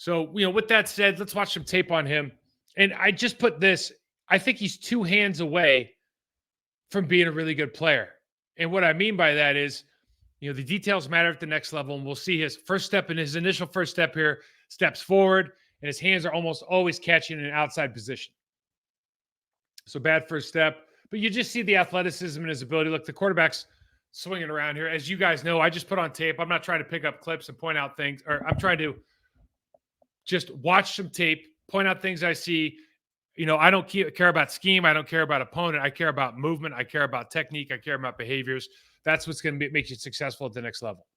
So, with that said, let's watch some tape on him. And I just put this, I think he's two hands away from being a really good player. And what I mean by that is, the details matter at the next level. And we'll see his first step in his initial first step here, steps forward, and his hands are almost always catching in an outside position. So bad first step. But you just see the athleticism and his ability. Look, the quarterback's swinging around here. As you guys know, I just put on tape. I'm not trying to pick up clips and point out things, or I'm trying to just watch some tape, point out things I see. I don't care about scheme. I don't care about opponent. I care about movement. I care about technique. I care about behaviors. That's what's going to make you successful at the next level.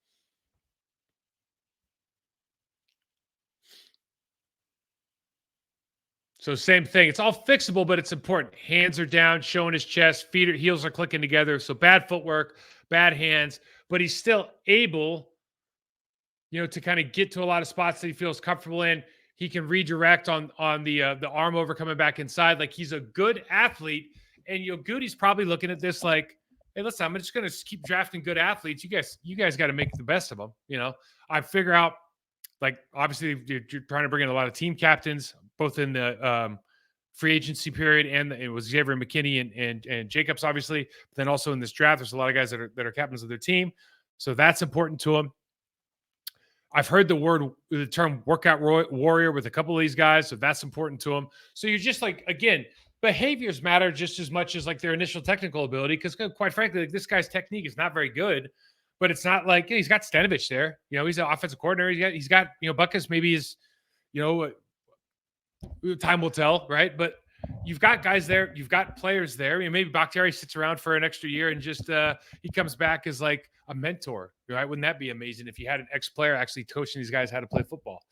So same thing. It's all fixable, but it's important. Hands are down, showing his chest. Heels are clicking together. So bad footwork, bad hands, but he's still able, to kind of get to a lot of spots that he feels comfortable in. He can redirect on the arm over coming back inside. Like, he's a good athlete. And Goody's probably looking at this like, hey, listen, I'm just going to keep drafting good athletes. You guys got to make the best of them. I figure out, like, obviously you're trying to bring in a lot of team captains, both in the free agency period, and it was Xavier McKinney and Jacobs, obviously. But then also in this draft, there's a lot of guys that are captains of their team. So that's important to him. I've heard the term workout warrior with a couple of these guys, so that's important to him. So you're just like, again, behaviors matter just as much as like their initial technical ability, because quite frankly, like, this guy's technique is not very good, but it's not like he's got Stenavich there. He's an offensive coordinator. He's got Butkus maybe is, time will tell, right? But you've got guys there. You've got players there. Maybe Bakhtiari sits around for an extra year and just he comes back as like a mentor, right? Wouldn't that be amazing if you had an ex-player actually coaching these guys how to play football?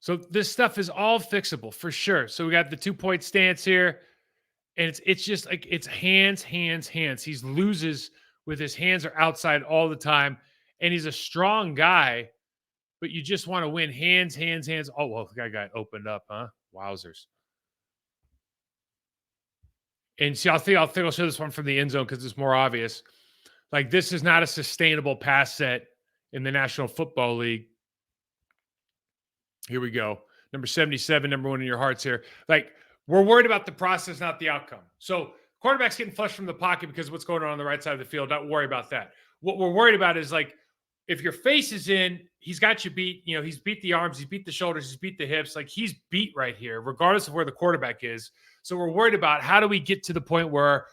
So this stuff is all fixable for sure. So we got the 2-point stance here, and it's just like, it's hands. He loses with his hands are outside all the time, and he's a strong guy, but you just want to win hands. Oh, well, the guy got opened up, huh? Wowzers. And see, I'll show this one from the end zone because it's more obvious. Like, this is not a sustainable pass set in the National Football League. Here we go. Number 77, number one in your hearts here. Like, we're worried about the process, not the outcome. So quarterback's getting flushed from the pocket because of what's going on the right side of the field. Don't worry about that. What we're worried about is, like, if your face is in, he's got you beat. He's beat the arms, he's beat the shoulders, he's beat the hips. Like, he's beat right here, regardless of where the quarterback is. So we're worried about, how do we get to the point where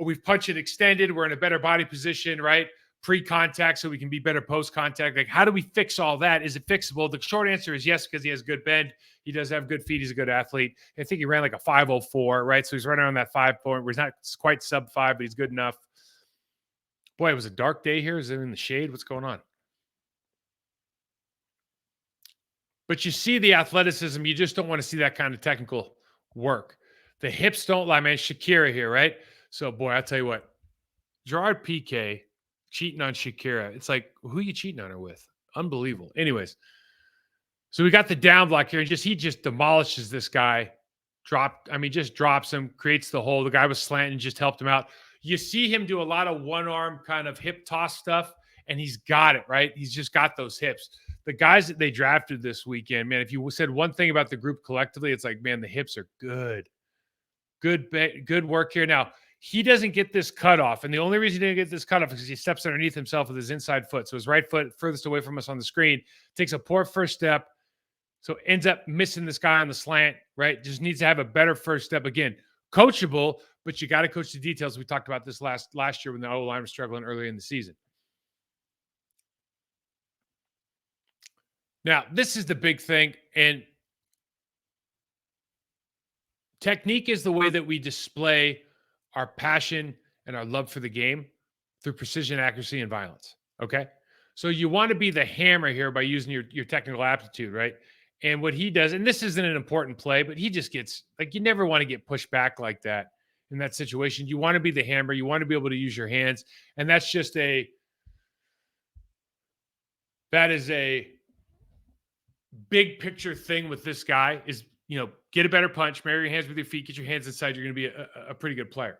we've punched it extended, we're in a better body position, right? Pre-contact, so we can be better post-contact. Like, how do we fix all that? Is it fixable? The short answer is yes, because he has good bend. He does have good feet. He's a good athlete. I think he ran like a 5.04, right? So he's running around that 5 point where he's not quite sub 5, but he's good enough. Boy, it was a dark day here. Is it in the shade? What's going on? But you see the athleticism. You just don't want to see that kind of technical work. The hips don't lie, man. Shakira here, right? So, boy, I'll tell you what. Gerard Piqué cheating on Shakira. It's like, who are you cheating on her with? Unbelievable. Anyways, so we got the down block here. He just demolishes this guy. Just drops him, creates the hole. The guy was slanting, just helped him out. You see him do a lot of one-arm kind of hip toss stuff, and he's got it, right? He's just got those hips. The guys that they drafted this weekend, man, if you said one thing about the group collectively, it's like, man, the hips are good. Good work here. Now, he doesn't get this cutoff, and the only reason he didn't get this cutoff is because he steps underneath himself with his inside foot. So his right foot furthest away from us on the screen, takes a poor first step, so ends up missing this guy on the slant, right? Just needs to have a better first step. Again, coachable, but you got to coach the details. We talked about this last year when the O-line was struggling early in the season. Now, this is the big thing, and technique is the way that we display our passion and our love for the game through precision, accuracy, and violence. Okay. So you want to be the hammer here by using your technical aptitude, right? And what he does, and this isn't an important play, but he just gets, like, you never want to get pushed back like that in that situation. You want to be the hammer. You want to be able to use your hands. And that is a big picture thing with this guy is, get a better punch, marry your hands with your feet, get your hands inside. You're going to be a pretty good player.